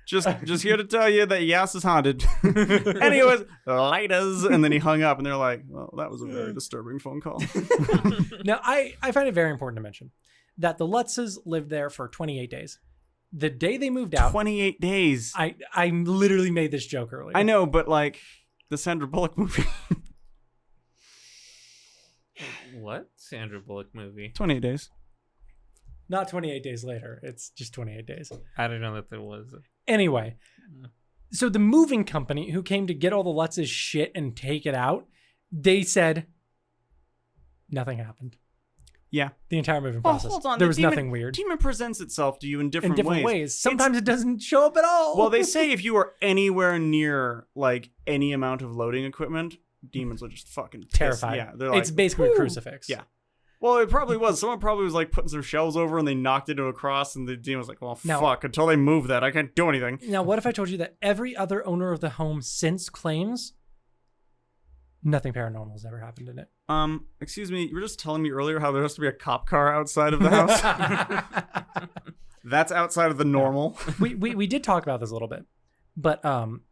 Just here to tell you that your house is haunted. Anyways, lighters. And then he hung up, and they're like, "Well, that was a very disturbing phone call." Now, I find it very important to mention that the Lutzes lived there for 28 days. The day they moved out, 28 days. I literally made this joke earlier. I know, but like the Sandra Bullock movie. What Sandra Bullock movie? 28 days. Not 28 days later. It's just 28 days. I didn't know that there was. Anyway, so the moving company who came to get all the Lutz's shit and take it out, they said nothing happened. Yeah. The entire moving Well, process. hold on. There the was demon, nothing weird. Demon presents itself to you in different, ways. Sometimes it doesn't show up at all. Well, they say if you are anywhere near like any amount of loading equipment, demons will just fucking piss. terrified. Yeah, they're like, it's basically a "Woo." crucifix. Yeah. Well, it probably was. Someone probably was like putting some shelves over and they knocked it into a cross, and the demon was like, "Well, Now- fuck! Until they move that, I can't do anything." Now, what if I told you that every other owner of the home since claims nothing paranormal has ever happened in it? Excuse me. You were just telling me earlier how there has to be a cop car outside of the house. That's outside of the normal. we did talk about this a little bit, but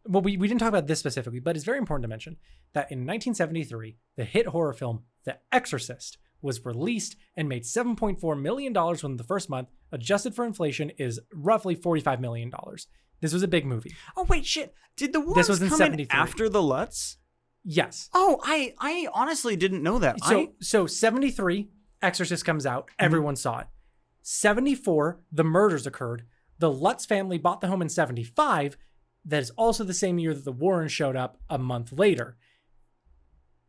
we didn't talk about this specifically, but it's very important to mention that in 1973, the hit horror film The Exorcist was released and made $7.4 million within the first month. Adjusted for inflation is roughly $45 million. This was a big movie. Oh wait, shit! Did the Warrens was in come 73. in after the Lutz? Yes. Oh, I honestly didn't know that. So 73, Exorcist comes out. Everyone saw it. 74, the murders occurred. The Lutz family bought the home in 75. That is also the same year that the Warrens showed up a month later.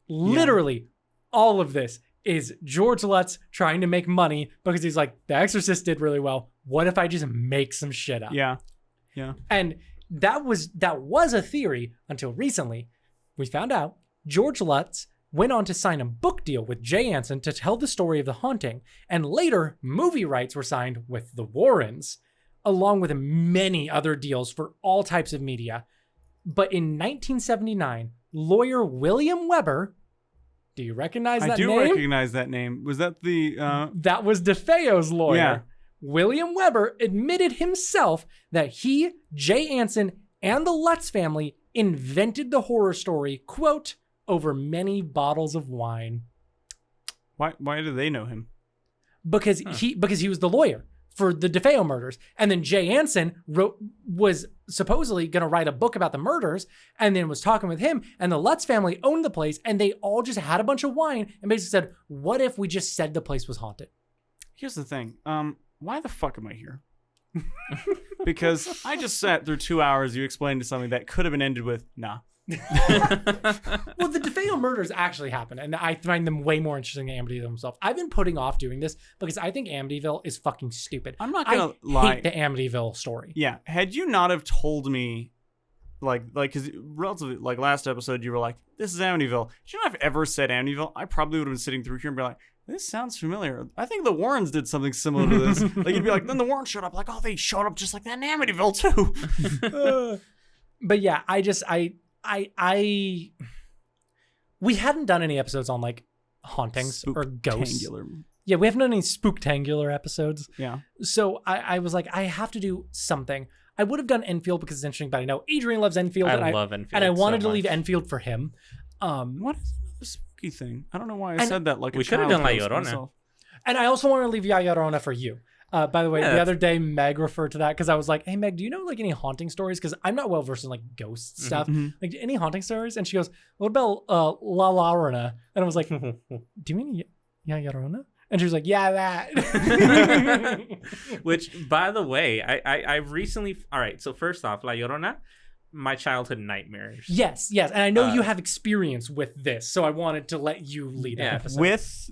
Literally, all of this is George Lutz trying to make money because he's like, The Exorcist did really well. What if I just make some shit up? Yeah. And that was a theory until recently. We found out George Lutz went on to sign a book deal with Jay Anson to tell the story of the haunting, and later movie rights were signed with the Warrens. along with many other deals for all types of media. But in 1979, lawyer William Weber, do you recognize that name? I do recognize that name. Was that the... That was DeFeo's lawyer. Yeah. William Weber admitted himself that he, Jay Anson, and the Lutz family invented the horror story, quote, over many bottles of wine. Why do they know him? Because he was the lawyer for the DeFeo murders. And then Jay Anson was supposedly going to write a book about the murders, and then was talking with him, and the Lutz family owned the place, and they all just had a bunch of wine and basically said, what if we just said the place was haunted? Here's the thing. Why the fuck am I here? Because I just sat through 2 hours you explained to something that could have been ended with, nah. Well, the DeFeo murders actually happened, and I find them way more interesting than Amityville themselves. I've been putting off doing this because I think Amityville is fucking stupid. I'm not gonna lie. I hate the Amityville story. Yeah, had you not have told me, because relatively, like last episode, you were like, "This is Amityville." If you not have ever said Amityville, I probably would have been sitting through here and be like, "This sounds familiar. I think the Warrens did something similar to this." Like you'd be like, "Then the Warrens showed up." Like, "Oh, they showed up just like that in Amityville too." But yeah, we hadn't done any episodes on like hauntings or ghosts. Yeah, we haven't done any spooktangular episodes. Yeah. So I was like, I have to do something. I would have done Enfield because it's interesting, but I know Adrian loves Enfield. I love Enfield. And I wanted so to leave much. Enfield for him. What is the spooky thing? I don't know why I said that like we a child. could have done La ghost Llorona. myself. And I also want to leave Ya Llorona for you. By the way, Yeah, the other day, Meg referred to that because I was like, hey, Meg, do you know like any haunting stories? Because I'm not well versed in like ghost stuff. Mhm. Like any haunting stories? And she goes, what about La Llorona? And I was like, do you mean Ya Llorona? And she was like, yeah, that. Which, by the way, I recently... All right, so first off, La Llorona, my childhood nightmares. Yes. And I know you have experience with this, so I wanted to let you lead that episode. With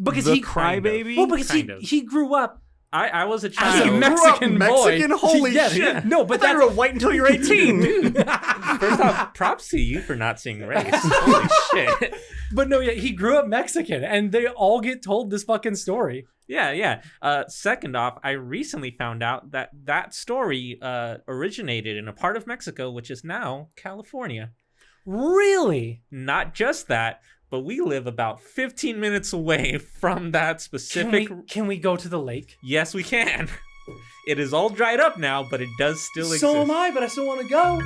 because the he crybaby? Well, because Kind of. he grew up I was a as child. a Mexican boy. Mexican? Holy Yes, shit. No, but I thought you that's were white until you're 18. First off, props to you for not seeing race. Holy shit. But no, yeah, he grew up Mexican, and they all get told this fucking story. Yeah. Second off, I recently found out that story originated in a part of Mexico, which is now California. Really? Not just that, but we live about 15 minutes away from that specific... Can we go to the lake? Yes, we can. It is all dried up now, but it does still exist. So am I, but I still want to go.